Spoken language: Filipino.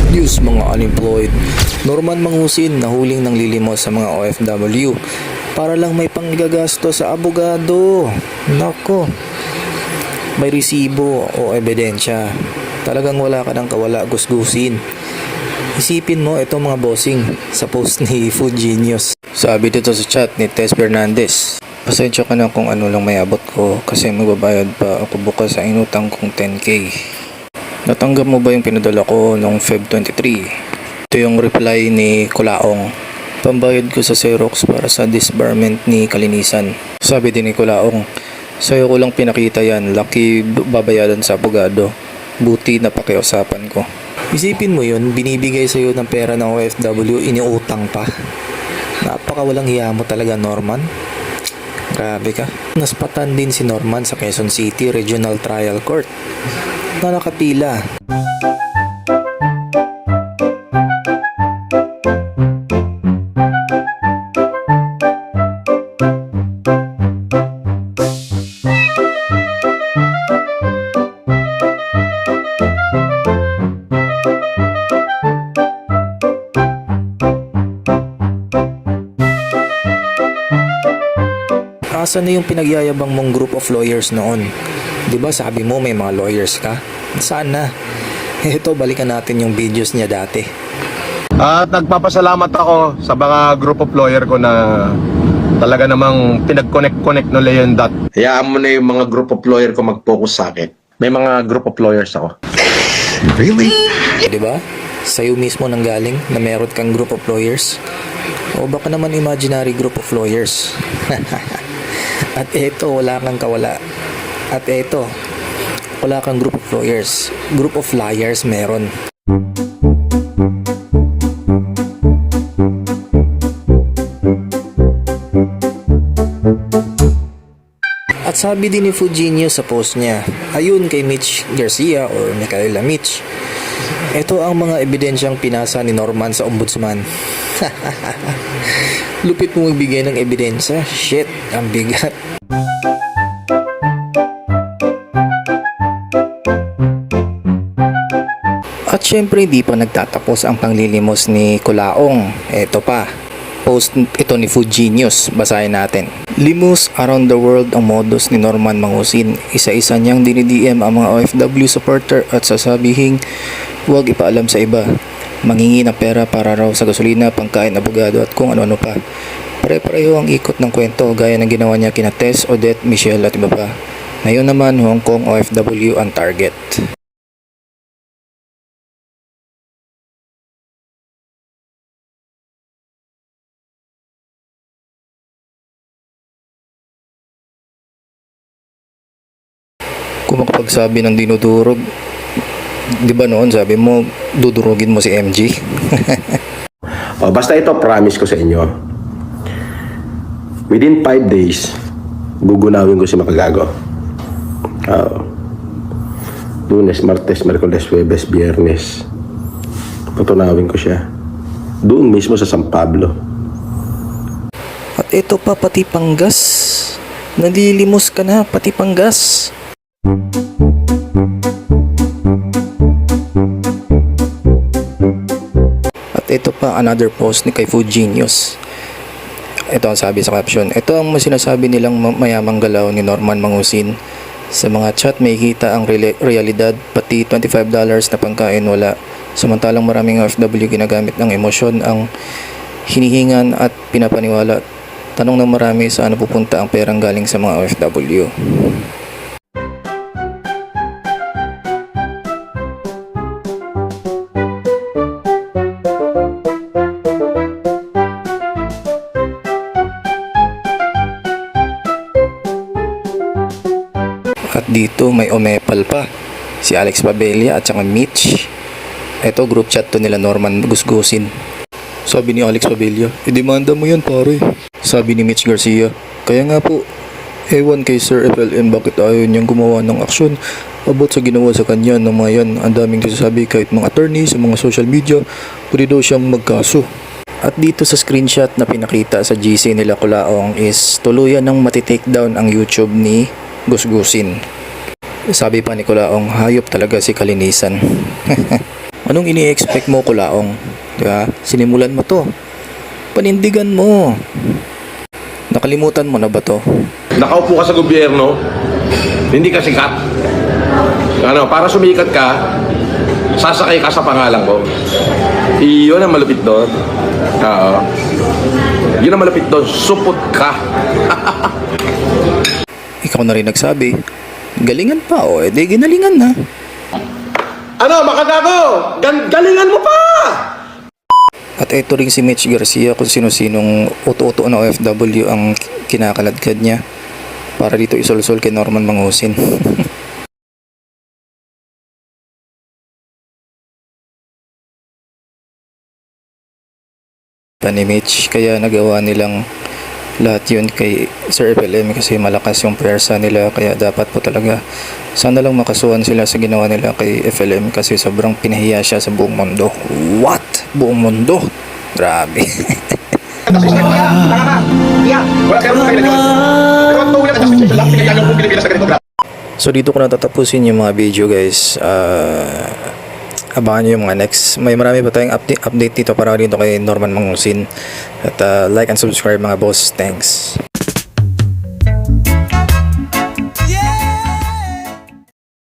News mga unemployed. Norman Mangusin nahuling ng lilimos sa mga OFW para lang may panggagasto sa abogado. Nako, may resibo o ebidensya. Talagang wala ka ng kawala gusgusin. Isipin mo ito mga bossing sa post ni Food Genius. Sabi dito sa chat ni Tess Fernandez, pasensya ka na kung ano lang may abot ko kasi magbabayad pa ako bukas sa inutang kong 10k. Natanggap mo ba yung pinadala ko noong Feb 23? Ito yung reply ni Kulaong. Pambayad ko sa Xerox para sa disbarment ni Kalinisan. Sabi din ni Kulaong, sa'yo ko lang pinakita yan, lucky babayaran sa abogado. Buti na pakiusapan ko. Isipin mo yun, binibigay sa'yo ng pera ng OFW, iniutang pa. Napakawalang hiya mo talaga, Norman. Grabe ka. Naspatan din si Norman sa Quezon City Regional Trial Court na nakapila. Asan na yung pinagyayabang mong group of lawyers noon? 'Di ba sabi mo may mga lawyers ka? Saan na? Ito, balikan natin yung videos niya dati. At nagpapasalamat ako sa mga group of lawyer ko na talaga namang pinag-connect nila yung dot. Hayaan mo na yung mga group of lawyer ko mag-focus sa akin. May mga group of lawyers ako. Really? 'Di ba? Sa'yo mismo nang galing na meron kang group of lawyers? O baka naman imaginary group of lawyers? At eto, wala kang kawala. At eto, wala kang group of lawyers. Group of liars meron. At sabi din ni Food Genius sa post niya, ayun kay Mitch Garcia or Micaela Mitch, ito ang mga ebidensyang pinasa ni Norman sa ombudsman. Lupit mo magbigay ng ebidensya. Shit, ang bigat. At syempre di pa nagtatapos ang panglilimos ni Kulaong. Ito pa, post ito ni Food Genius. Basahin natin. Limos around the world ang modus ni Norman Mangusin. Isa-isa niyang dinidm ang mga OFW supporter at sasabihing huwag ipaalam sa iba. Mangingi ng pera para raw sa gasolina, pangkain, abogado at kung ano-ano pa. Pare-pareho ang ikot ng kwento gaya ng ginawa niya kina Tess, Odette, Michelle at iba pa. Ngayon naman Hong Kong OFW ang target. Kung makapagsabi ng dinudurog, di ba noon sabi mo dudurugin mo si MG? Basta ito, promise ko sa inyo. Within 5 days, gugunawin ko si Makagago. Lunes, Martes, Merkules, Huwebes, Biyernes. Tutunawin ko siya. Doon mismo sa San Pablo. At ito pa pati Panggas. Nalilimos ka na pati Panggas. Ito pa another post ni kay Food Genius. Ito ang sabi sa caption. Ito ang sinasabi nilang mayamang galaw ni Norman Mangusin. Sa mga chat may kita ang realidad, pati $25 na pangkain wala. Samantalang maraming OFW ginagamit ng emosyon ang hinihingan at pinapaniwala. Tanong ng marami saan napupunta ang perang galing sa mga OFW. At dito may umepal pa si Alex Babella at saka Mitch. Ito group chat to nila Norman gusgusin. Sabi ni Alex Babella, idemanda mo yan pare. Sabi ni Mitch Garcia, kaya nga po, ewan kay Sir FLM bakit ayaw niyang gumawa ng aksyon about sa ginawa sa kanya ng mga yan. Ang daming kasasabi kahit mga attorney sa mga social media, pwede daw siyang magkaso. At dito sa screenshot na pinakita sa GC nila Kulaong is tuluyan ng matitake down ang YouTube ni Gusgusin. Sabi pa ni Kulaong, hayop talaga si Kalinisan. Anong ini-expect mo, Kulaong? Diba? Sinimulan mo to. Panindigan mo. Nakalimutan mo na ba to? Nakaupo ka sa gobyerno, hindi ka sikat. Ano, para sumikat ka, sasakay ka sa pangalan ko. Iyon ang malupit doon. Oo. Yun ang malupit doon. Supot ka. Ikaw na rin nagsabi, galingan pa o, edi ginalingan na. Ano, makagago? Galingan mo pa! At ito rin si Mitch Garcia kung sino-sinong uto-uto na OFW ang kinakaladkad niya para dito isolsol kay Norman Mangusin. Pa ni Mitch, kaya nagawa nilang lahat yun kay Sir FLM kasi malakas yung pwersa nila, kaya dapat po talaga sana lang makasuhan sila sa ginawa nila kay FLM kasi sobrang pinahiya siya sa buong mundo. What? Buong mundo? Grabe. So dito ko natatapusin yung mga video, guys. Abangan nyo yung mga next. May marami pa tayong update dito para dito kay Norman Mangusin. At like and subscribe mga boss. Thanks.